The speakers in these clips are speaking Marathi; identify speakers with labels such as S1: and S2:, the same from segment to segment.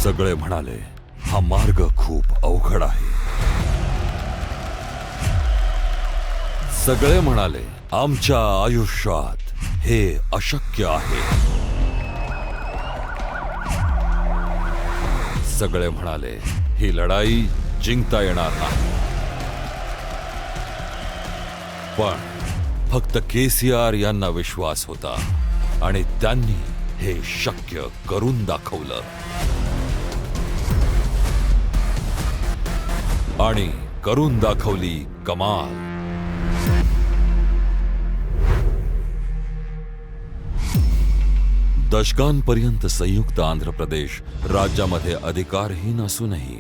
S1: सगळे म्हणाले, हा मार्ग खूप अवघड आहे. सगळे म्हणाले, आमच्या आयुष्यात हे अशक्य आहे. सगळे म्हणाले, ही लढाई जिंकता येणार नाही. पण फक्त केसीआर यांना विश्वास होता आणि त्यांनी हे शक्य करून दाखवलं. आणि करून दाखवली कमाल. दशकांपर्यंत संयुक्त आंध्र प्रदेश राज्यामध्ये अधिकारहीन असूनही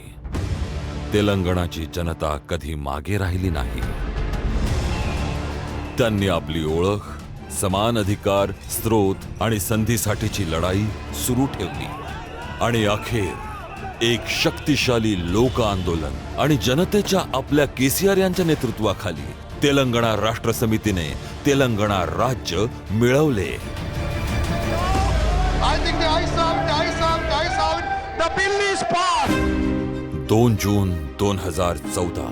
S1: तेलंगणाची जनता कधी मागे राहिली नाही. त्यांनी आपली ओळख, समान अधिकार, स्रोत आणि संधीसाठीची लढाई सुरू ठेवली. आणि अखेर एक शक्तिशाली लोक आंदोलन आणि जनतेच्या आपल्या केसीआर यांच्या नेतृत्वाखाली तेलंगणा राष्ट्र समितीने तेलंगणा राज्य मिळवले. 2 जून 2014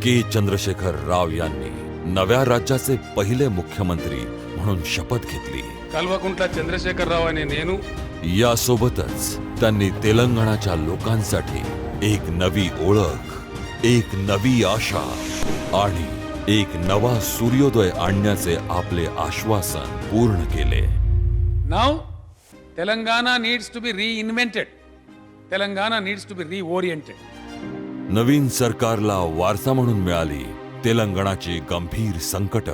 S1: के चंद्रशेखर राव यांनी नव्या राज्याचे पहिले मुख्यमंत्री म्हणून शपथ घेतली.
S2: कल्वकुंटला चंद्रशेखर राव आणि नेनू
S1: यासोबतच त्यांनी तेलंगणाच्या लोकांसाठी एक नवी ओळख, एक नवी आशा आणि एक नवा सूर्योदय आणण्याचे आपले आश्वासन पूर्ण केले.
S2: Now Telangana needs to be reinvented. Telangana needs to be reoriented.
S1: नवीन सरकारला वारसा म्हणून मिळाली तेलंगणाची गंभीर संकट,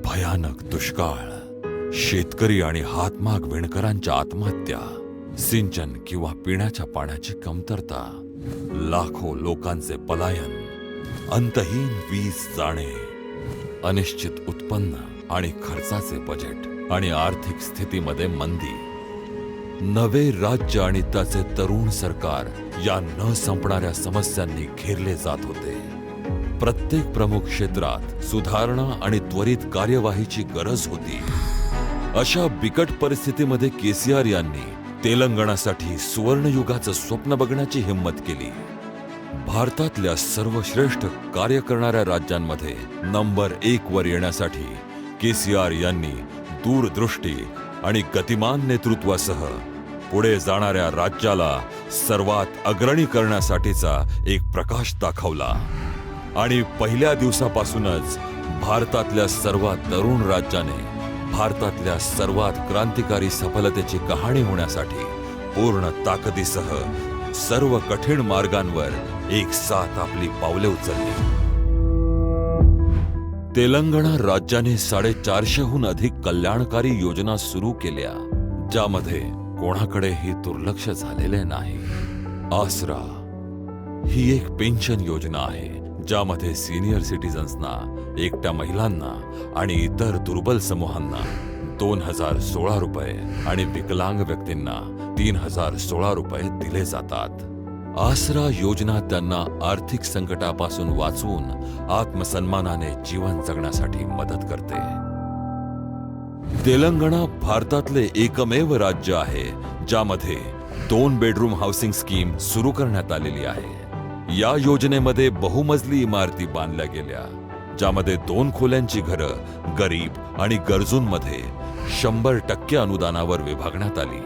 S1: भयानक दुष्काळ, शेतकरी आणि हातमाग विणकरांच्या आत्महत्या, सिंचन किंवा पिण्याच्या पाण्याची कमतरता, लाखो लोकांचे पलायन, अंतहीन वीज जाणे, अनिश्चित उत्पन्न आणि खर्चाचे बजेट आणि आर्थिक स्थितीमध्ये मंदी. नवे राज्य आणि त्याचे तरुण सरकार या न संपणाऱ्या समस्यांनी घेरले जात होते. प्रत्येक प्रमुख क्षेत्रात सुधारणा आणि त्वरित कार्यवाहीची गरज होती. अशा बिकट परिस्थितीमध्ये केसीआर यांनी तेलंगणासाठी सुवर्णयुगाचं स्वप्न बघण्याची हिंमत केली. भारतातल्या सर्वश्रेष्ठ कार्य करणाऱ्या राज्यांमध्ये नंबर 1 वर येण्यासाठी केसीआर यांनी दूरदृष्टी आणि गतिमान नेतृत्वासह पुढे जाणाऱ्या राज्याला सर्वात अग्रणी करण्यासाठीचा एक प्रकाश दाखवला. आणि पहिल्या दिवसापासूनच भारतातल्या सर्वात तरुण राज्याने भारतातल्या सर्वात क्रांतिकारी सफलतेची कहाणी होण्यासाठी पूर्ण ताकदीसह सर्व कठीण मार्गांवर एक साथ आपली पावले उचलली. तेलंगणा राज्याने 450हून अधिक कल्याणकारी योजना सुरू केल्या, ज्यामध्ये कोणाकडेही दुर्लक्ष झालेले नाही. आसरा ही एक पेन्शन योजना आहे, ज्यामध्ये सिनियर सिटीजन्सना, एकट्या महिलांना आणि इतर दुर्बल समूहांना 2016 रुपये आणि विकलांग व्यक्तींना 3016 रुपये दिले जातात. आसरा योजना त्यांना आर्थिक संकटापासून वाचवून आत्मसन्मानाने जीवन जगण्यासाठी मदत करते. तेलंगणा भारतातले एकमेव राज्य आहे ज्यामध्ये 2 बेडरूम हाऊसिंग स्कीम सुरू करण्यात आलेली आहे. या योजनेमध्ये बहुमजली इमारती बांधल्या गेल्या, ज्यामध्ये 2 खोल्यांची घरं गरीब आणि गरजूंमध्ये 100% अनुदानावर विभागण्यात आली.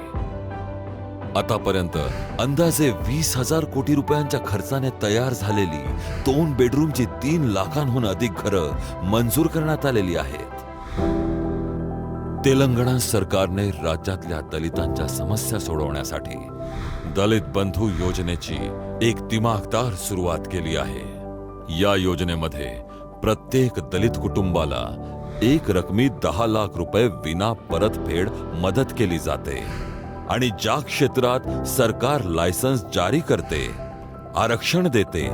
S1: आतापर्यंत अंदाजे 20,000 कोटी रुपयांच्या खर्चाने तयार झालेली 2 बेडरूमची 3 लाखांहून अधिक घरं मंजूर करण्यात आलेली आहेत. तेलंगणा सरकारने राज्यातल्या दलितांच्या समस्या सोडवण्यासाठी दलित बंधू योजनेची एक दिमाखदार सुरुवात केली आहे. या योजनेमध्ये प्रत्येक दलित कुटुंबाला एक रकमी 10 लाख रुपये विना परतफेड मदत केली जाते. आणि ज्या क्षेत्रात सरकार लायसन्स जारी करते, आरक्षण देते,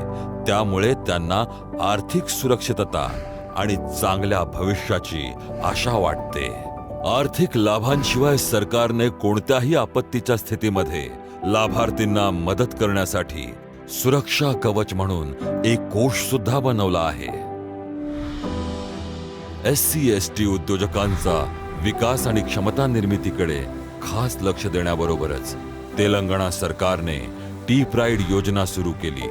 S1: त्यामुळे त्यांना आर्थिक सुरक्षितता आणि चांगल्या भविष्याची आशा वाटते. आर्थिक लाभांशिवाय सरकारने कोणत्याही आपत्तीच्या स्थितीमध्ये लाभार्थींना मदत करण्यासाठी सुरक्षा कवच म्हणून एक कोष सुद्धा बनवला आहे. SC/ST उद्योजकांचा विकास आणि क्षमता निर्मितीकडे खास लक्ष देण्याबरोबरच तेलंगणा सरकारने टी प्राइड योजना सुरू केली,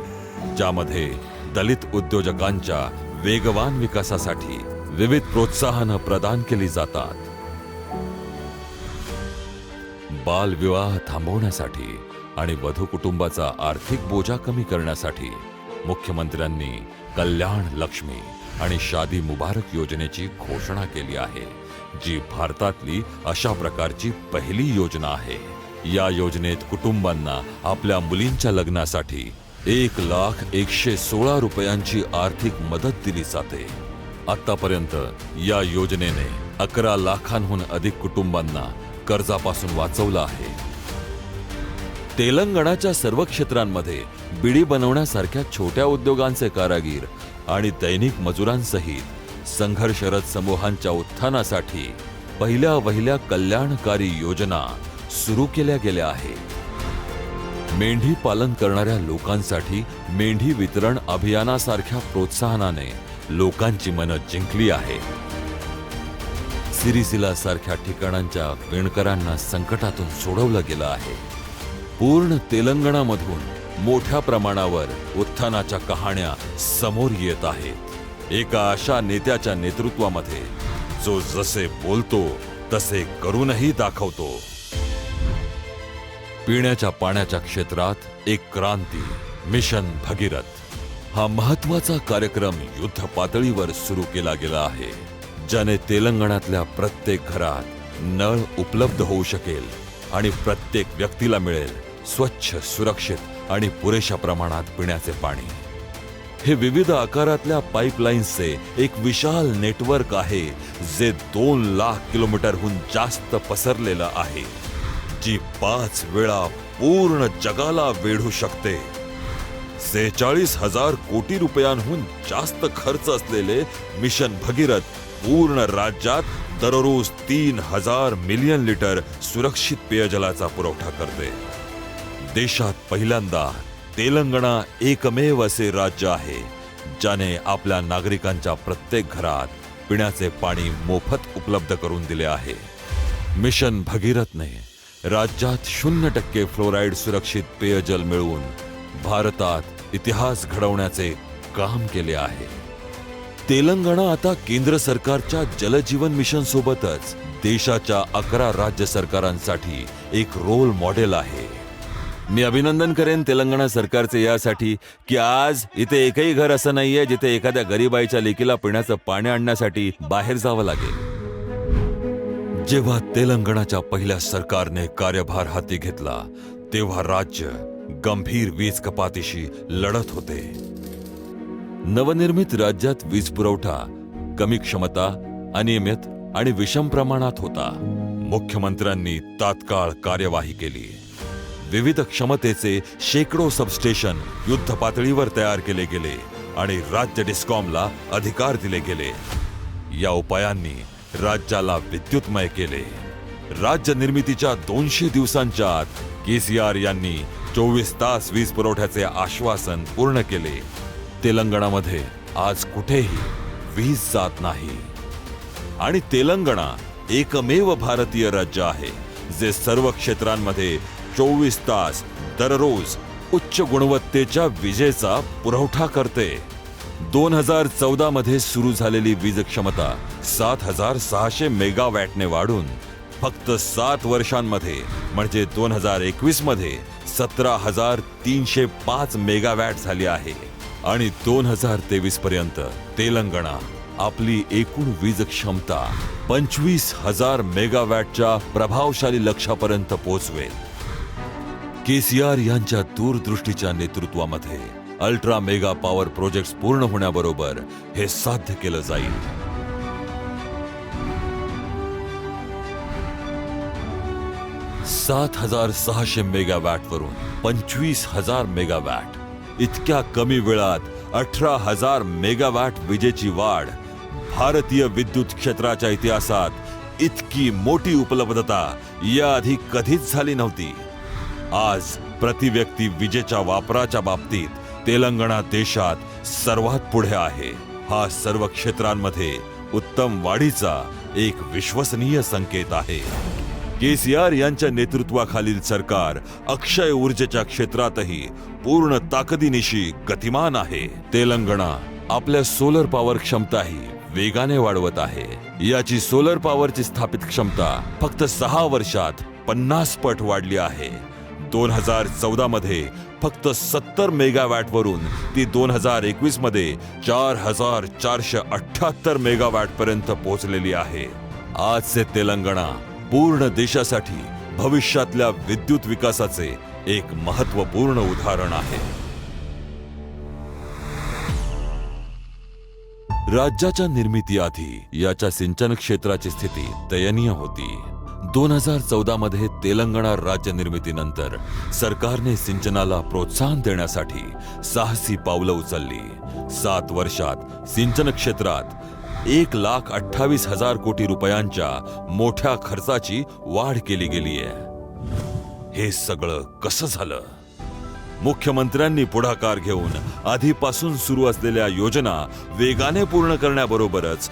S1: ज्यामध्ये दलित उद्योजकांच्या वेगवान विकासासाठी विविध प्रोत्साहनं प्रदान केली जातात. बालविवाह थांबवण्यासाठी आणि वधू कुटुंबाचा आर्थिक बोजा कमी करण्यासाठी मुख्यमंत्र्यांनी कल्याण लक्ष्मी आणि शादी मुबारक योजनेची घोषणा केली आहे, जी भारतातली अशा प्रकारची पहिली योजना आहे. या योजनेत कुटुंबांना आपल्या मुलींच्या लग्नासाठी 1,116 रुपयांची आर्थिक मदत दिली जाते. आतापर्यंत या योजनेने 11 लाखांहून अधिक कुटुंबांना कर्जापासून वाचवलं आहे. तेलंगणाच्या सर्व क्षेत्रांमध्ये बिडी बनवण्यासारख्या छोट्या उद्योगांचे कारागीर आणि दैनिक मजुरांसहित संघर्षरत समूहांच्या उत्थानासाठी पहिल्या कल्याणकारी योजना सुरू केल्या गेल्या आहेत. मेंढी पालन करणाऱ्या लोकांसाठी मेंढी वितरण अभियानासारख्या प्रोत्साहनाने लोकांची मनं जिंकली आहे. सिरिसिला सारख्या ठिकाणांच्या विणकरांना संकटातून सोडवलं गेलं आहे. पूर्ण तेलंगणामधून मोठ्या प्रमाणावर उत्थानाच्या कहाण्या समोर येत आहेत. एका अशा नेत्याच्या नेतृत्वामध्ये जो जसे बोलतो तसे करूनही दाखवतो. पिण्याच्या पाण्याच्या क्षेत्रात एक क्रांती, मिशन भगीरथ हा महत्वाचा कार्यक्रम युद्ध पातळीवर सुरू केला गेला आहे, ज्याने तेलंगणातल्या प्रत्येक घरात नळ उपलब्ध होऊ शकेल आणि प्रत्येक व्यक्तीला मिळेल स्वच्छ, सुरक्षित आणि पुरेशा प्रमाणात पिण्याचे पाणी. हे विविध आकारातल्या पाईपलाईन्सचे एक विशाल नेटवर्क आहे, जे 2 लाख किलोमीटरहून जास्त पसरलेलं आहे, जी 5 वेळा पूर्ण जगाला वेढू शकते. 46,000 कोटी रुपयांहून जास्त खर्च असलेले मिशन भगीरथ पूर्ण राज्यात दररोज 3,000 मिलियन लिटर सुरक्षित पेयजलाचा पुरवठा करते. देशात पहिल्यांदा तेलंगणा एकमेव असे राज्य आहे, ज्याने आपल्या नागरिकांच्या प्रत्येक घरात पिण्याचे पाणी मोफत उपलब्ध करून दिले आहे. मिशन भगीरथने राज्यात 0% फ्लोराईड सुरक्षित पेयजल मिळवून भारतात इतिहास घडवण्याचे काम केले आहे. तेलंगणा आता केंद्र सरकारच्या जलजीवन मिशन सोबतच देशाच्या 11 राज्य सरकारांसाठी एक रोल मॉडेल आहे. मी अभिनंदन करेन तेलंगणा सरकारचे यासाठी की आज इथे एकही घर असं नाहीये जिथे एखाद्या गरीबाईच्या लेकीला पिण्याचं पाणी आणण्यासाठी बाहेर जावं लागेल. जेव्हा तेलंगणाच्या पहिल्या सरकारने कार्यभार हाती घेतला, तेव्हा राज्य गंभीर वीज कपातीशी लढत होते. नवनिर्मित राज्यात वीज पुरवठा कमी क्षमता, अनियमित आणि विषम प्रमाणात होता. मुख्यमंत्र्यांनी तात्काळ कार्यवाही केली. विविध क्षमतेचे शेकडो सबस्टेशन युद्ध पातळीवर तयार केले गेले आणि राज्य डिस्कॉमला अधिकार दिले गेले. या उपायांनी राज्याला विद्युतमय केले. राज्य निर्मितीच्या 200 दिवसांच्या आत केसीआर यांनी 24 तास वीज पुरवठ्याचे आश्वासन पूर्ण केले. तेलंगणामध्ये आज कुठेही वीज जात नाही आणि तेलंगणा एकमेव भारतीय राज्य आहे जे सर्व क्षेत्रांमध्ये 24 तास दररोज उच्च गुणवत्तेच्या विजेचा पुरवठा करते. 2014 मध्ये सुरू झालेली वीज क्षमता 7,600 मेगावॅटने वाढून फक्त 7 वर्षांमध्ये म्हणजे 2021 मध्ये 17,305 मेगावॅट झाली आहे आणि 2023 पर्यंत तेलंगणा आपली एकूण वीज क्षमता 25,000 मेगावॅटच्या प्रभावशाली लक्ष्यापर्यंत पोहोचवेल. केसीआर यांच्या दूरदृष्टीच्या नेतृत्वामध्ये अल्ट्रा मेगा पॉवर प्रोजेक्ट्स पूर्ण होण्याबरोबर हे साध्य केलं जाईल. $7,600 मेगावॅट वरून 25,000 मेगावॅट इतक्या कमी वेळात 18,000 मेगावॅट विजेची वाढ. भारतीय विद्युत क्षेत्राच्या इतिहासात इतकी मोठी उपलब्धता याआधी कधीच झाली नव्हती. आज प्रति व्यक्ती विजेच्या वापराच्या बाबतीत तेलंगणा देशात सर्वात पुढे आहे. हा सर्व क्षेत्रांमध्ये उत्तम वाढीचा एक विश्वसनीय संकेत आहे. केसीआर यांच्या नेतृत्वाखालील सरकार अक्षय ऊर्जेच्या क्षेत्रातही पूर्ण ताकदीनिशी गतिमान आहे. तेलंगणा आपल्या सोलर पॉवर क्षमताही वेगाने वाढवत आहे. याची सोलर पॉवरची स्थापित क्षमता फक्त 6 वर्षात 50 पट वाढली आहे. 2014 मध्ये फक्त 70 मेगावॅट वरून ती 2021 मध्ये 4478 मेगावॅट पर्यंत पोहोचलेली आहे. आजचे तेलंगणा पूर्ण देशासाठी भविष्यातल्या विद्युत विकासाचे एक महत्त्वपूर्ण उदाहरण आहे. राज्याच्या निर्मितीआधी याच्या सिंचन क्षेत्राची स्थिती दयनीय होती. 2014 मध्ये तेलंगणा राज्य निर्मितीनंतर सरकारने सिंचनाला प्रोत्साहन देण्यासाठी साहसी पावलं उचलली. 7 वर्षात सिंचन क्षेत्रात 1,28,000 कोटी रुपयांच्या मोठ्या खर्चाची वाढ केली गेली आहे. हे सगळं कसं झालं? मुख्यमंत्र्यांनी पुढाकार घेऊन आधीपासून सुरू असलेल्या योजना वेगाने पूर्ण करण्याबरोबरच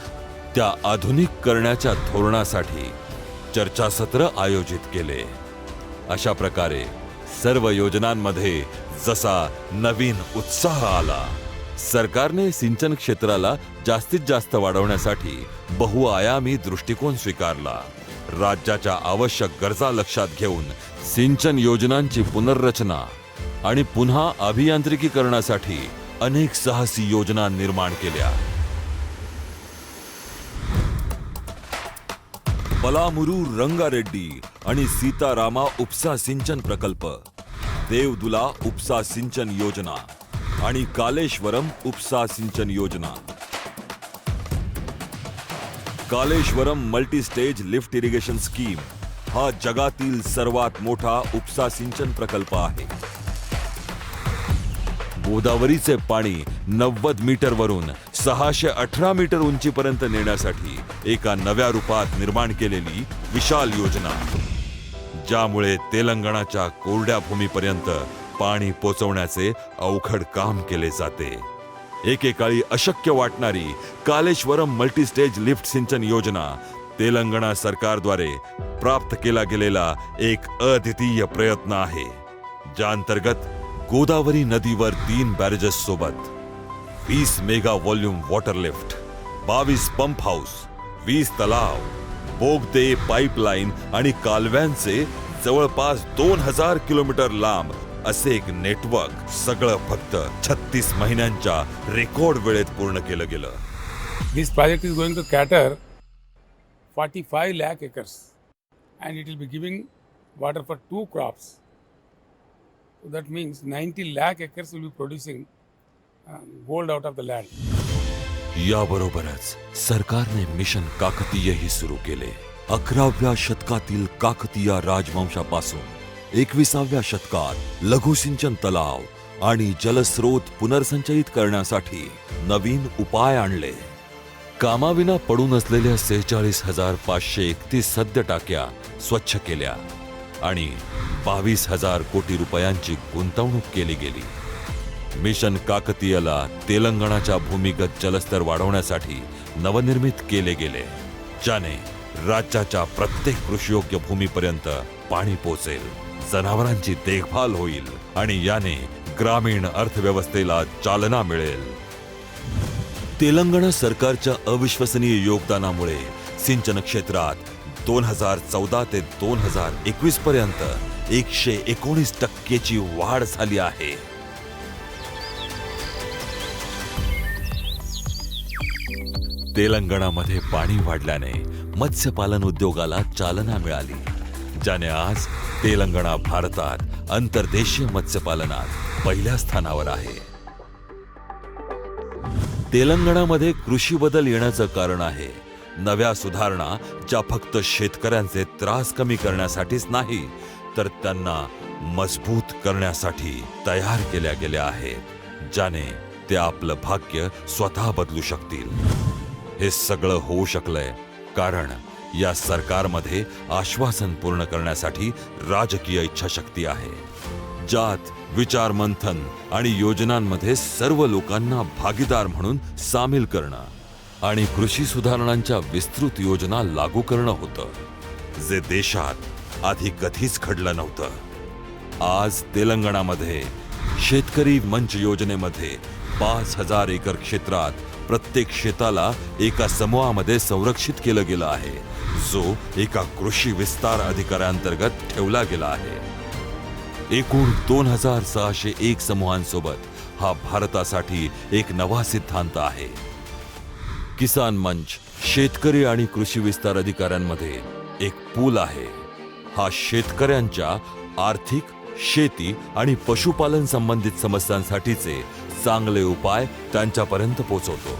S1: त्या आधुनिक करण्याच्या धोरणासाठी चर्चासत्र आयोजित केले. अशा प्रकारे सर्व योजनांमध्ये जसा नवीन उत्साह आला, सरकारने सिंचन क्षेत्राला जास्तीत जास्त वाढवण्यासाठी बहुआयामी दृष्टिकोन स्वीकारला. राज्याच्या आवश्यक गरजा लक्षात घेऊन सिंचन योजनांची पुनर्रचना आणि पुन्हा अभियांत्रिकीकरणासाठी अनेक साहसी योजना निर्माण केल्या. पलामुरू रंगारेड्डी आणि सीतारामा उपसा सिंचन प्रकल्प, देवदुला उपसा सिंचन योजना आणि कालेश्वरम उपसा सिंचन योजना. Kaleshwaram multi stage lift irrigation scheme हा जगातील सर्वात मोठा उपसा सिंचन प्रकल्प आहे. गोदावरीचे पाणी 90 मीटर वरून 618 मीटर उंचीपर्यंत नेण्यासाठी एका नव्या रूपात निर्माण केलेली विशाल योजना, ज्यामुळे तेलंगणाच्या कोरड्या भूमीपर्यंत पाणी पोचवण्याचे अवघड काम केले जाते. एकेकाळी अशक्य वाटणारी कालेश्वरम मल्टीस्टेज लिफ्ट सिंचन योजना तेलंगणा सरकारद्वारे प्राप्त केला गेलेला एक अद्वितीय प्रयत्न आहे, ज्या अंतर्गत गोदावरी नदीवर 3 बॅरेजेस सोबत 20 mega volume water lift, 22 pump house, 20 तलाव, बोगदे, पाईपलाईन आणि कालव्यांचे जवळपास 2000 किलोमीटर लांब असे एक नेटवर्क, सगळं फक्त 36 महिन्यांच्या रेकॉर्ड वेळेत पूर्ण केलं गेलं.
S2: This project is going to cater 45 lakh acres and it will be giving water for 2 crops. So that means 90 lakh acres will be producing gold out of the land.
S1: याबरोबरच सरकारने मिशन काकतीयही सुरू केले. 11व्या शतकातील काकतीय राजवंशापासून 21व्या शतकात लघुसिंचन तलाव आणि जलस्रोत पुनर्संचयित करण्यासाठी नवीन उपाय आणले. कामाविना पडून असलेल्या 46,531 सद्य टाक्या स्वच्छ केल्या आणि 22,000 कोटी रुपयांची गुंतवणूक केली गेली. मिशन काकतीयला तेलंगणाच्या भूमिगत जलस्तर वाढवण्यासाठी नवनिर्मित केले गेले, ज्याने राज्याच्या प्रत्येक कृषीयोग्य भूमीपर्यंत पाणी पोचेल, जनावरांची देखभाल होईल आणि याने ग्रामीण अर्थव्यवस्थेला चालना मिळेल. तेलंगणा सरकारच्या अविश्वसनीय योगदानामुळे सिंचन क्षेत्रात 2014 ते 2021 पर्यंत 119% वाढ झाली आहे. तेलंगणामध्ये पाणी वाढल्याने मत्स्यपालन उद्योगाला चालना मिळाली, ज्याने आज तेलंगणा भारतात अंतर्देशीय मत्स्यपालनात पहिल्या स्थानावर आहे. तेलंगणामध्ये कृषी बदल येण्याचं कारण आहे नव्या सुधारणा, ज्या फक्त शेतकऱ्यांचे त्रास कमी करण्यासाठीच नाही, तर त्यांना मजबूत करण्यासाठी तयार केल्या गेल्या आहेत, ज्याने ते आपलं भाग्य स्वतः बदलू शकतील. हे सगळं होऊ शकलंय कारण या सरकारमध्ये आश्वासन पूर्ण करण्यासाठी राजकीय इच्छाशक्ती आहे, ज्यात विचार मंथन आणि योजनांमध्ये सर्व लोकांना भागीदार म्हणून सामील करणं आणि कृषी सुधारणांच्या विस्तृत योजना लागू करणं होतं, जे देशात आधी कधीच घडलं नव्हतं. आज तेलंगणामध्ये शेतकरी मंच योजनेमध्ये 5,000 एकर क्षेत्रात प्रत्येक शेताला एका समूहामध्ये संरक्षित केलं गेलं आहे, जो एका कृषी विस्तार अधिकाऱ्यांतर्गत ठेवला गेला आहे. एकूण 2,601 समूहांसोबत हा भारतासाठी एक नवा सिद्धांत आहे. किसान मंच शेतकरी आणि कृषी विस्तार अधिकाऱ्यांमध्ये एक पूल आहे. हा शेतकऱ्यांच्या आर्थिक, शेती आणि पशुपालन संबंधित समस्यांसाठीचे चांगले उपाय त्यांच्यापर्यंत पोहोचवतो.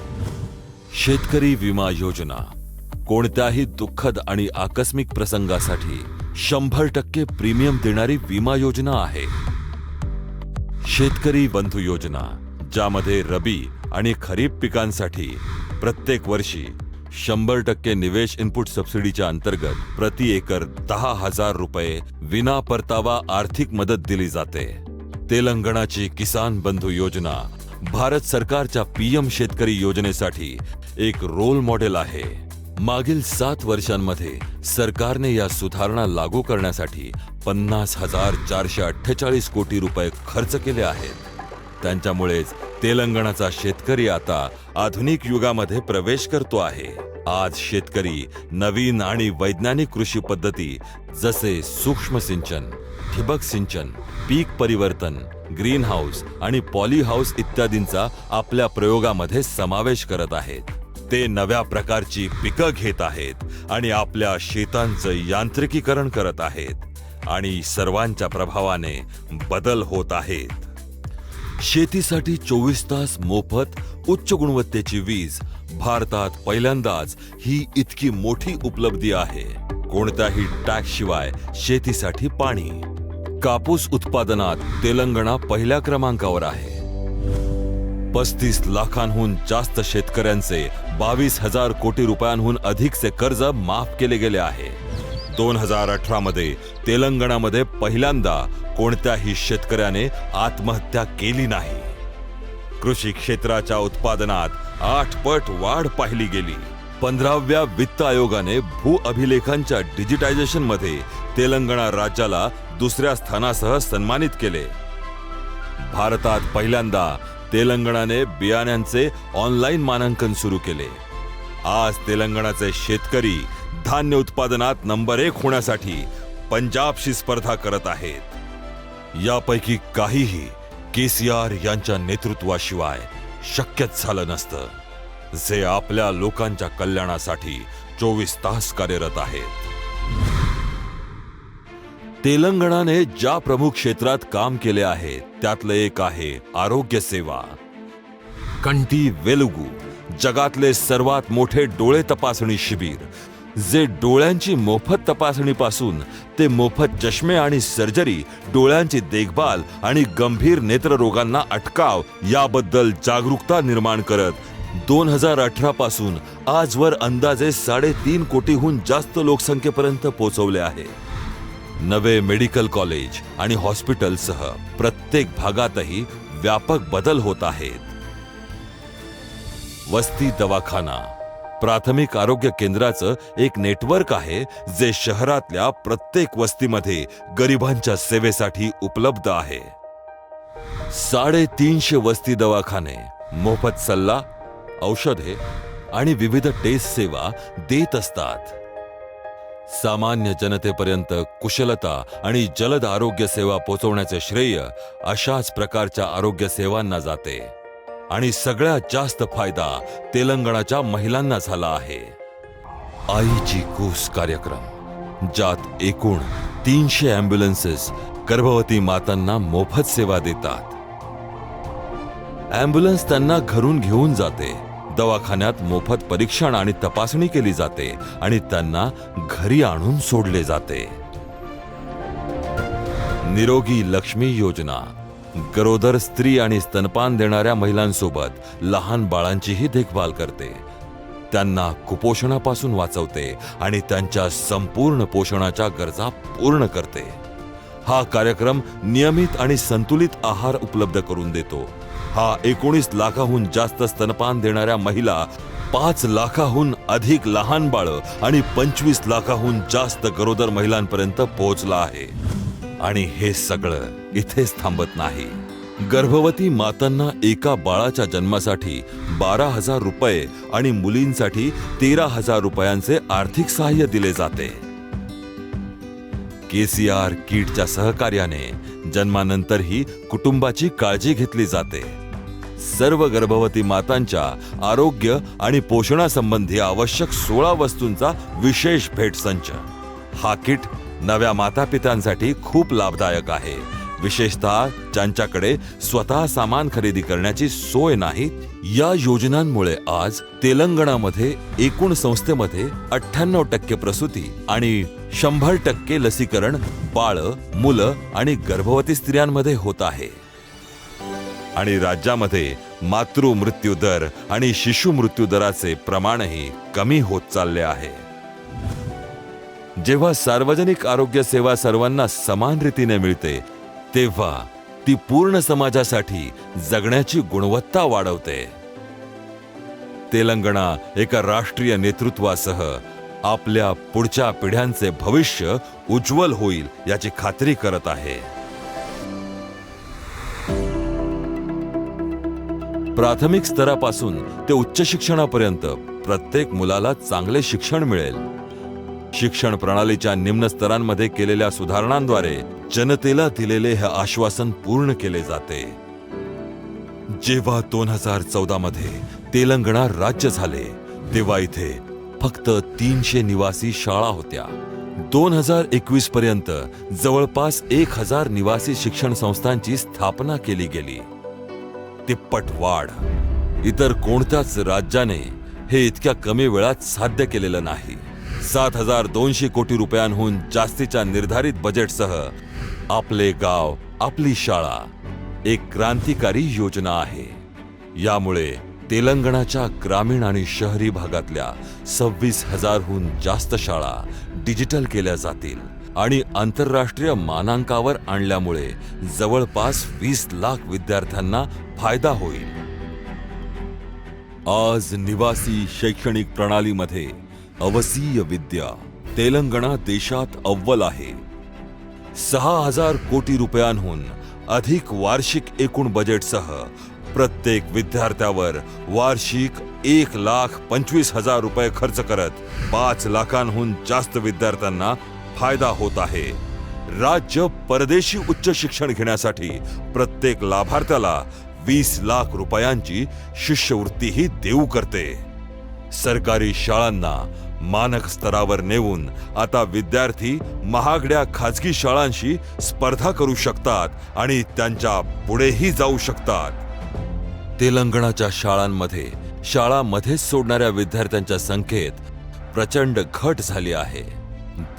S1: शेतकरी विमा योजना कोणत्याही दुःखद आणि आकस्मिक प्रसंगासाठी 100% प्रीमियम देणारी विमा योजना आहे. शेतकरी बंधू योजना, ज्यामध्ये रबी आणि खरीप पिकांसाठी प्रत्येक वर्षी 100% निवेश इनपुट सबसिडीच्या अंतर्गत प्रति एकर 10,000 रुपये विना परतावा आर्थिक मदत दिली जाते. तेलंगणाची किसान बंधू योजना भारत सरकारच्या PM शेतकरी योजनेसाठी एक रोल मॉडेल आहे. मागील 7 वर्षांमध्ये सरकारने या सुधारणा लागू करण्यासाठी 50,448 कोटी रुपये खर्च केले आहेत. त्यांच्यामुळेच तेलंगणाचा शेतकरी आता आधुनिक युगामध्ये प्रवेश करतो आहे. आज शेतकरी नवीन आणि वैज्ञानिक कृषी पद्धती जसे सूक्ष्म सिंचन, ठिबक सिंचन, पीक परिवर्तन, ग्रीन हाऊस आणि पॉली हाऊस इत्यादींचा आपल्या प्रयोगामध्ये समावेश करत आहेत. ते नव्या प्रकारची पिकं घेत आहेत आणि आपल्या शेतांचं यांत्रिकीकरण करत आहेत आणि सर्वांच्या प्रभावाने बदल होत आहेत. शेतीसाठी 24 तास मोफत उच्च गुणवत्तेची वीज भारतात पहिल्यांदाच ही इतकी मोठी उपलब्धी आहे. कोणत्याही टॅक्स शिवाय शेतीसाठी पाणी. कापूस उत्पादनात तेलंगणा पहिल्या क्रमांकावर आहे. 35 लाखांहून जास्त शेतकऱ्यांचे 22,000 कोटी रुपयांहून अधिकचे कर्ज माफ केले गेले आहे. 2018 मध्ये तेलंगणामध्ये पहिल्यांदा कोणत्याही शेतकऱ्याने आत्महत्या केली नाही. कृषी क्षेत्राच्या उत्पादनात 8 पट वाढ पाहिली गेली. 15व्या वित्त आयोगाने भू अभिलेखांच्या डिजिटायझेशन मध्ये तेलंगणा राज्याला दुसऱ्या स्थानासह सन्मानित केले. भारतात पहिल्यांदा तेलंगणाने बियाण्यांचे ऑनलाईन मानांकन सुरू केले. आज तेलंगणाचे शेतकरी धान्य उत्पादनात नंबर 1 होण्यासाठी पंजाबशी स्पर्धा करत आहेत. यापैकी काहीही KCR यांच्या नेतृत्वाशिवाय शक्यच झालं नसतं, जे आपल्या लोकांच्या कल्याणासाठी 24 तास कार्यरत आहेत. तेलंगणाने ज्या प्रमुख क्षेत्रात काम केले आहे त्यातलं एक आहे आरोग्य सेवा. कंटी वेलुगू जगातले सर्वात मोठे डोळे तपासणी शिबिर, जे डोळ्यांची मोफत तपासणीपासून ते मोफत चष्मे आणि सर्जरी, डोळ्यांची देखभाल आणि गंभीर नेत्ररोगांना अटकाव याबद्दल जागरूकता निर्माण करत 2018 पासून आजवर अंदाजे 3.5 कोटीहून जास्त लोकसंख्येपर्यंत पोहोचवले आहे. नवे मेडिकल कॉलेज आणि हॉस्पिटलसह प्रत्येक भागातही व्यापक बदल होत आहेत. वस्ती दवाखाना प्राथमिक आरोग्य केंद्राचं एक नेटवर्क आहे, जे शहरातल्या प्रत्येक वस्तीमध्ये गरिबांच्या सेवेसाठी उपलब्ध आहे. 350 वस्ती दवाखाने मोफत सल्ला, औषधे आणि विविध टेस्ट सेवा देत असतात. सामान्य जनतेपर्यंत कुशलता आणि जलद आरोग्य सेवा पोहोचवण्याचे श्रेय अशाच प्रकारच्या आरोग्य सेवांना जाते. आणि सगळ्यात जास्त फायदा तेलंगणाच्या महिलांना झाला आहे. आईची कूस कार्यक्रम, ज्यात एकूण 300 ॲम्ब्युलन्सेस गर्भवती मातांना मोफत सेवा देतात. ॲम्ब्युलन्स त्यांना घरून घेऊन जाते, दवाखान्यात मोफत परीक्षण आणि तपासणी केली जाते आणि त्यांना घरी आणून सोडले जाते. निरोगी लक्ष्मी योजना गरोदर स्त्री आणि स्तनपान देणाऱ्या महिलांसोबत लहान बाळांचीही देखभाल करते. त्यांना कुपोषणापासून वाचवते आणि त्यांच्या संपूर्ण पोषणाच्या गरजा पूर्ण करते. हा कार्यक्रम नियमित आणि संतुलित आहार उपलब्ध करून देतो. हा 19 लाखाहून जास्त स्तनपान देणाऱ्या महिला 5 लाखाहून अधिक लहान बाळं आणि 25 लाखाहून जास्त गरोदर महिलांपर्यंत पोहोचला आहे. आणि हे सगळं इथेच थांबत नाही. गर्भवती मातांना एका बाळाच्या जन्मासाठी 12,000 रुपये आणि मुलींसाठी 13,000 रुपयांचे आर्थिक सहाय्य दिले जाते. KCR किटच्या सहकार्याने जन्मानंतरही कुटुंबाची काळजी घेतली जाते. सर्व गर्भवती मातांच्या आरोग्य आणि पोषणासंबंधी आवश्यक 16 वस्तूंचा विशेष भेट संच. हा किट नव्या मातापित्यांसाठी खूप लाभदायक आहे, विशेषतः ज्यांच्याकडे स्वतः सामान खरेदी करण्याची सोय नाही. या योजनांमुळे आज तेलंगणामध्ये एकूण संस्थेमध्ये 98% प्रसूती आणि 100% लसीकरण बाळं, मुलं आणि गर्भवती स्त्रियांमध्ये होत आहे. आणि राज्यामध्ये मातृ मृत्यू दर आणि शिशु मृत्यू दराचे प्रमाणही कमी होत चालले आहे. जेव्हा सार्वजनिक आरोग्य सेवा सर्वांना समान रीतीने मिळते, तेव्हा ती पूर्ण समाजासाठी जगण्याची गुणवत्ता वाढवते. तेलंगणा एका राष्ट्रीय नेतृत्वासह आपल्या पुढच्या पिढ्यांचे भविष्य उज्ज्वल होईल याची खात्री करत आहे. प्राथमिक स्तरापासून ते उच्च शिक्षणापर्यंत प्रत्येक मुलाला चांगले शिक्षण मिळेल. शिक्षण प्रणालीच्या निम्न स्तरांमध्ये केलेल्या सुधारणांद्वारे जनतेला दिलेले हे आश्वासन पूर्ण केले जाते. जेव्हा 2014 मध्ये तेलंगणा राज्य झाले, तेव्हा इथे फक्त 300 निवासी शाळा होत्या. 2021 पर्यंत जवळपास 1000 निवासी शिक्षण संस्थांची स्थापना केली गेली. तिप्पट वाढ. इतर कोणत्याच राज्याने हे इतक्या कमी वेळात साध्य केलेलं नाही. 7,200 कोटी रुपयांहून जास्तीच्या निर्धारित बजेटसह आपले गाव आपली शाळा एक क्रांतिकारी योजना आहे. यामुळे तेलंगणाच्या ग्रामीण आणि शहरी भागातल्या 26,000हून जास्त शाळा डिजिटल केल्या जातील आणि आंतरराष्ट्रीय मानांकावर आणल्यामुळे जवळपास 20 लाख विद्यार्थ्यांना फायदा होईल. आज निवासी शैक्षणिक प्रणालीमध्ये अवसीय विद्या तेलंगणा देशात अव्वल आहे. 6,000 कोटी रुपयांहून अधिक वार्षिक एकूण बजेटसह प्रत्येक विद्यार्थ्यावर वार्षिक 1,25,000 रुपये खर्च करत 5 लाखांहून जास्त विद्यार्थ्यांना फायदा होत आहे. राज्य परदेशी उच्च शिक्षण घेण्यासाठी प्रत्येक लाभार्थ्याला 20 लाख रुपयांची शिष्यवृत्तीही देऊ करते. सरकारी शाळांना मानक स्तरावर नेऊन आता विद्यार्थी महागड्या खाजगी शाळांशी स्पर्धा करू शकतात आणि त्यांच्या पुढेही जाऊ शकतात. तेलंगणाच्या शाळांमध्ये शाळामध्येच सोडणाऱ्या विद्यार्थ्यांच्या संख्येत प्रचंड घट झाली आहे.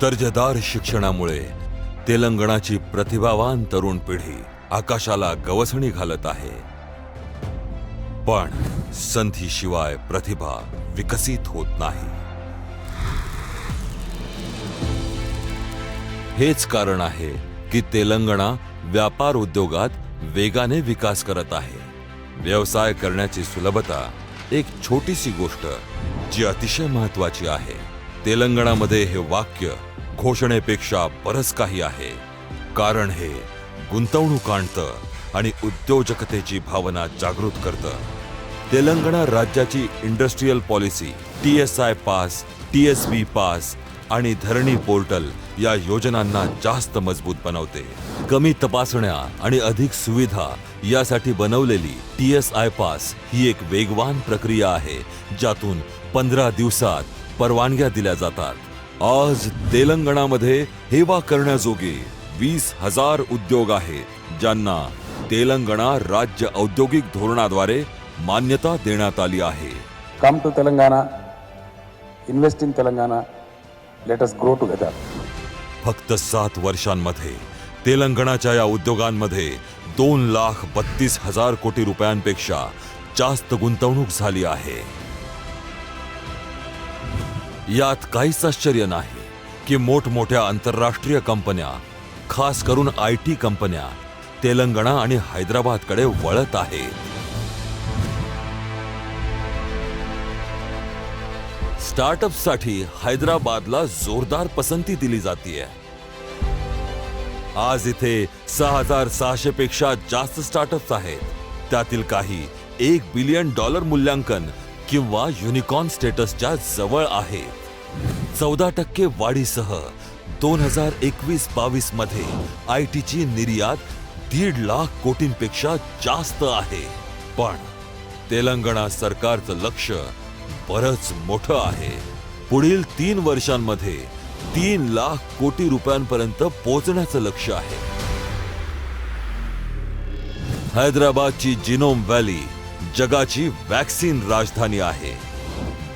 S1: दर्जेदार शिक्षणामुळे तेलंगणाची प्रतिभावान तरुण पिढी आकाशाला गवसणी घालत आहे. पण संधीशिवाय प्रतिभा विकसित होत नाही. हेच कारण आहे की तेलंगणा व्यापार उद्योगात वेगाने विकास करत आहे. व्यवसाय करण्याची सुलभता एक छोटीशी गोष्ट जी अतिशय महत्वाची आहे. तेलंगणामध्ये हे वाक्य घोषणेपेक्षा बरंच काही आहे, कारण हे गुंतवणूक आणतं आणि उद्योजकतेची भावना जागृत करतं. तेलंगणा राज्याची industrial policy TSI pass, TSB pass आणि धरणी पोर्टल या योजनांना जास्त मजबूत बनवते. कमी तपासण्या आणि अधिक सुविधा यासाठी बनवलेली TSI पास ही एक वेगवान प्रक्रिया आहे, ज्यातून 15 दिवसात परवानग्या दिल्या जातात. आज तेलंगणामध्ये हेवा करण्याजोगे 20,000 उद्योग आहेत, ज्यांना तेलंगणा राज्य औद्योगिक धोरणाद्वारे मान्यता देण्यात आली आहे.
S3: Come to Telangana, invest in Telangana, let us grow together.
S1: फक्त 7 वर्षांमध्ये तेलंगणाच्या या उद्योगांमध्ये 2,32,000 कोटी रुपयांपेक्षा जास्त गुंतवणूक झाली आहे. यात काहीच आश्चर्य नाही की मोठमोठ्या आंतरराष्ट्रीय कंपन्या, खास करून IT कंपन्या तेलंगणा आणि हैदराबादकडे वळत आहेत. स्टार्टअपसाठी हैदराबादला जोरदार पसंती दिली जातीये. आज इथे 6,600 पेक्षा जास्त स्टार्टअप्स आहेत. त्यातील काही $1 बिलियन मूल्यांकन किंवा युनिकॉर्न स्टेटसच्या जवळ आहेत. 14% वाढीसह 2021-22 मध्ये आयटीची निर्यात 1.5 लाख कोटींपेक्षा जास्त आहे. पण तेलंगणा सरकारचं लक्ष बरंच मोठं आहे. पुढील 3 वर्षांमध्ये 3 लाख कोटी रुपयांपर्यंत पोहोचण्याचं लक्ष्य आहे. हैदराबादची जिनोम व्हॅली जगाची वॅक्सिन राजधानी आहे.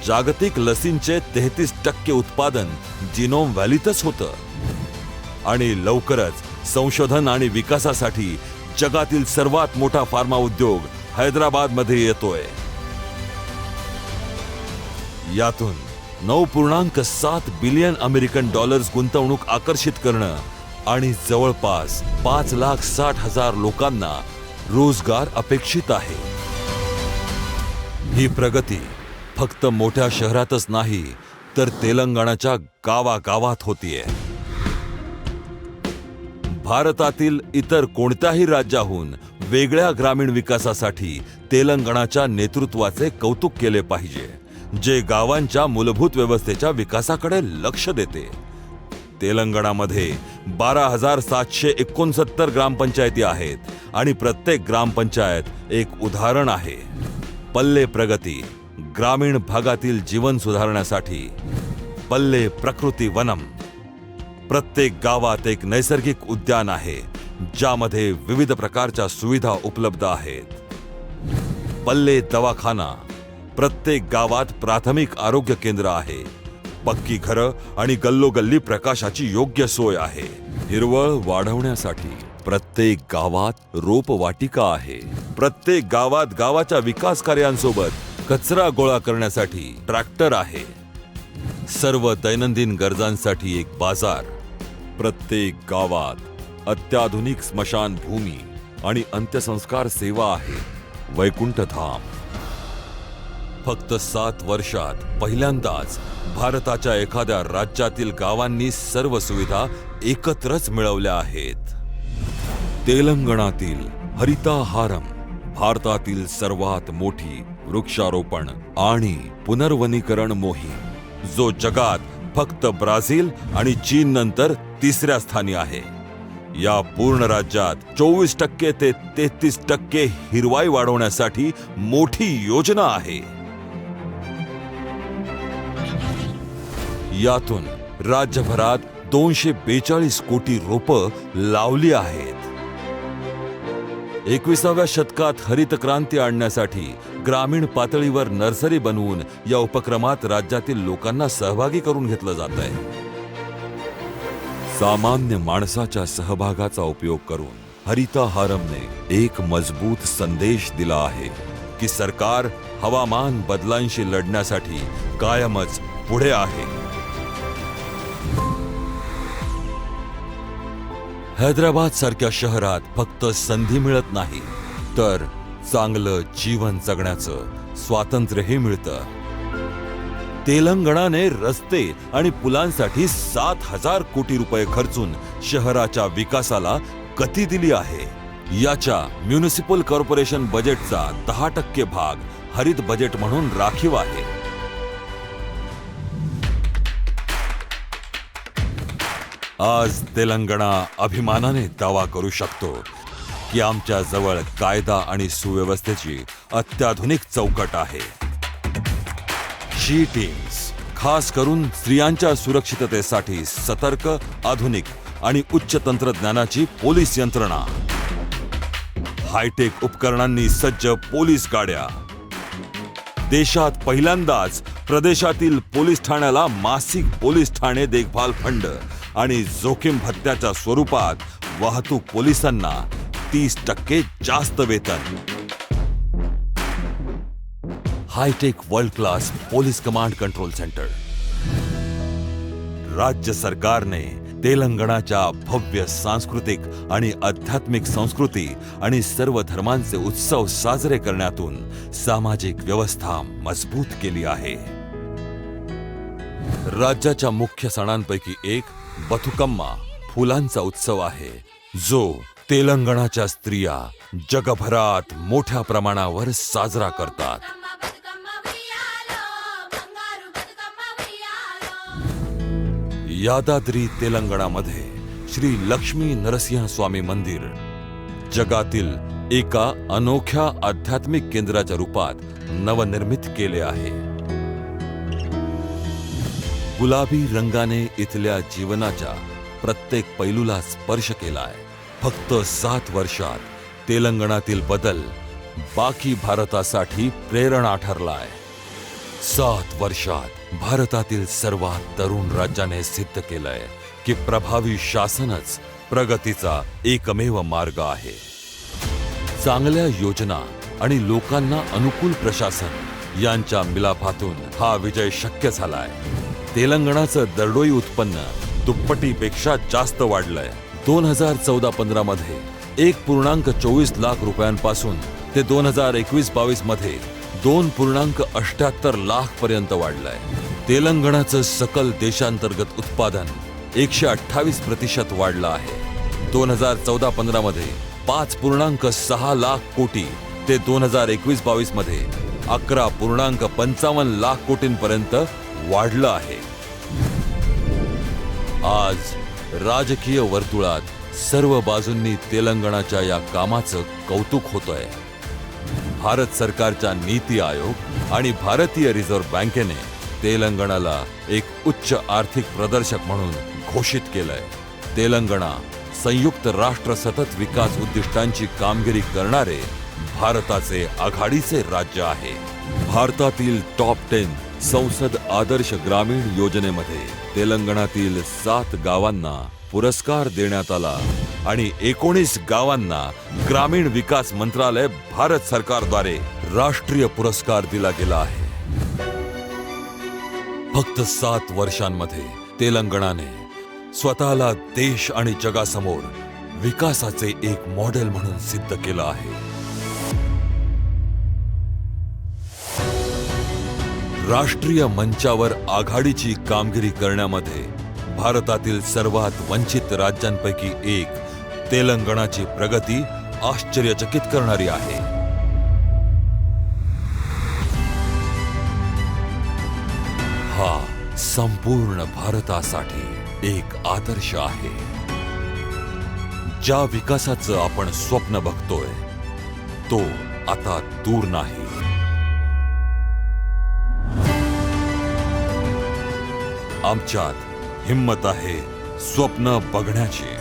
S1: जागतिक लसींचे 33% उत्पादन जिनोम व्हॅलीतच होतं. आणि लवकरच संशोधन आणि विकासासाठी जगातील सर्वात मोठा फार्मा उद्योग हैदराबादमध्ये येतोय. यातून $9.7 बिलियन गुंतवणूक आकर्षित करणं आणि जवळपास 5,60,000 लोकांना रोजगार अपेक्षित आहे. ही प्रगती फक्त मोठ्या शहरातच नाही तर तेलंगणाच्या गावागावात होतीये. भारतातील इतर कोणत्याही राज्याहून वेगळ्या ग्रामीण विकासासाठी तेलंगणाच्या नेतृत्वाचे कौतुक केले पाहिजे, जे गावांच्या मूलभूत व्यवस्थेच्या विकासाकडे लक्ष देते. तेलंगणामध्ये 12,769 ग्रामपंचायती आहेत आणि प्रत्येक ग्रामपंचायत एक उदाहरण आहे. पल्ले प्रगती, ग्रामीण भागातील जीवन सुधारण्यासाठी पल्ले प्रकृती वनम. प्रत्येक गावात एक नैसर्गिक उद्यान आहे ज्यामध्ये विविध प्रकारच्या सुविधा उपलब्ध आहेत. पल्ले दवाखाना, प्रत्येक गावात प्राथमिक आरोग्य केंद्र आहे. पक्की घरं आणि गल्लोगल्ली प्रकाशाची योग्य सोय आहे. हिरवळ वाढवण्यासाठी प्रत्येक गावात रोपवाटिका आहे. प्रत्येक गावात गावाच्या विकास कार्यांसोबत कचरा गोळा करण्यासाठी ट्रॅक्टर आहे. सर्व दैनंदिन गरजांसाठी एक बाजार. प्रत्येक गावात अत्याधुनिक स्मशानभूमी आणि अंत्यसंस्कार सेवा आहे. वैकुंठधाम. फक्त 7 वर्षात पहिल्यांदाच भारताच्या एखाद्या राज्यातील गावांनी सर्व सुविधा एकत्रच मिळवल्या आहेत. तेलंगणातील हरिताहारम, भारतातील सर्वात मोठी वृक्षारोपण आणि पुनर्वनीकरण मोहीम, जो जगात फक्त ब्राझील आणि चीन नंतर 3ऱ्या स्थानी आहे. या पूर्ण राज्यात 24% ते 33% हिरवाई वाढवण्यासाठी मोठी योजना आहे. यातून राज्यभरात 242 कोटी रोपं लावली आहेत. 21व्या शतकात हरित क्रांती आणण्यासाठी ग्रामीण पातळीवर नर्सरी बनवून या उपक्रमात राज्यातील लोकांना सहभागी करून घेतलं जात आहे. सामान्य माणसाच्या सहभागाचा उपयोग करून हरिताहारमने एक मजबूत संदेश दिला आहे की सरकार हवामान बदलांशी लढण्यासाठी कायमच पुढे आहे. हैदराबाद सारख्या शहरात फक्त संधी मिळत नाही तर चांगलं जीवन जगण्याचं स्वातंत्र्यही मिळतं. तेलंगणाने रस्ते आणि पुलांसाठी 7,000 कोटी रुपये खर्चून शहराच्या विकासाला गती दिली आहे. याच्या म्युनिसिपल कॉर्पोरेशन बजेटचा 10% भाग हरित बजेट म्हणून राखीव आहे. आज तेलंगणा अभिमानाने दावा करू शकतो की आमच्या जवळ कायदा आणि सुव्यवस्थेची अत्याधुनिक चौकट आहे. शी टीम्स, खास करून स्त्रियांच्या सुरक्षिततेसाठी सतर्क, आधुनिक आणि उच्च तंत्रज्ञानाची पोलीस यंत्रणा, हायटेक उपकरणांनी सज्ज पोलीस गाड्या. देशात पहिल्यांदाच प्रदेशातील पोलीस ठाण्याला मासिक पोलीस ठाणे देखभाल फंड आणि जोखीम भत्त्याच्या स्वरूपात वाहतूक पोलिसांना 30% जास्त वेतन. Hi-tech world class police command control centre. राज्य सरकारने तेलंगणाच्या भव्य सांस्कृतिक आणि आध्यात्मिक संस्कृती आणि सर्व धर्मांचे उत्सव साजरे करण्यातून सामाजिक व्यवस्था मजबूत केली आहे. राज्याच्या मुख्य सणांपैकी एक बथुकम्मा फुलांचा उत्सव आहे, जो तेलंगणाच्या स्त्रिया जगभरात मोठ्या प्रमाणावर साजरा करतात. यादाद्री तेलंगणामध्ये श्री लक्ष्मी नरसिंह स्वामी मंदिर जगातील एका अनोख्या आध्यात्मिक केंद्राच्या रूपात नवनिर्मित केले आहे. गुलाबी रंगाने इथल्या जीवनाच्या प्रत्येक पैलूला स्पर्श केलाय. फक्त 7 वर्षात तेलंगणातील बदल बाकी भारतासाठी प्रेरणा ठरलाय. 7 वर्षात भारतातील सर्वात तरुण राज्याने सिद्ध केलंय की प्रभावी शासनच प्रगतीचा एकमेव मार्ग आहे. चांगल्या योजना आणि लोकांना अनुकूल प्रशासन यांच्या मिलाफातून हा विजय शक्य झालाय. तेलंगणाचं दरडोई उत्पन्न दुप्पटीपेक्षा जास्त वाढलंय. 2014-15 मध्ये 1.24 लाख रुपयांपासून ते 2021-22 मध्ये 2.78 लाख पर्यंत वाढलंय. तेलंगणाचं सकल देशांतर्गत उत्पादन 128% वाढलं आहे. 2014-15 मध्ये 5.6 लाख कोटी ते 2021-22 मध्ये 11.55 लाख कोटींपर्यंत वाढलं आहे. आज राजकीय वर्तुळात सर्व बाजूंनी तेलंगणाच्या या कामाचं कौतुक होतंय. भारत सरकारच्या नीती आयोग आणि भारतीय रिझर्व्ह बँकेने तेलंगणाला एक उच्च आर्थिक प्रदर्शक म्हणून घोषित केलंय. तेलंगणा संयुक्त राष्ट्र सतत विकास उद्दिष्टांची कामगिरी करणारे भारताचे आघाडीचे राज्य आहे. भारतातील टॉप 10 संसद आदर्श ग्रामीण योजनेमध्ये तेलंगणातील 7 गावांना पुरस्कार देण्यात आला आणि 19 गावांना ग्रामीण विकास मंत्रालय भारत सरकारद्वारे राष्ट्रीय पुरस्कार दिला गेला आहे. फक्त 7 वर्षांमध्ये तेलंगणाने स्वतःला देश आणि जगासमोर विकासाचे एक मॉडेल म्हणून सिद्ध केलं आहे. राष्ट्रीय मंचावर आघाडीची कामगिरी करण्यामध्ये भारतातील सर्वात वंचित राज्यांपैकी एक तेलंगणाची प्रगती आश्चर्यचकित करणारी आहे. हा संपूर्ण भारतासाठी एक आदर्श आहे. ज्या विकासाचं आपण स्वप्न बघतोय तो आता दूर नाही. आमच्यात हिम्मत आहे स्वप्न बघण्याची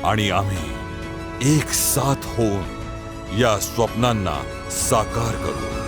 S1: आणि आम्ही एक साथ होऊन या स्वप्नांना साकार करू.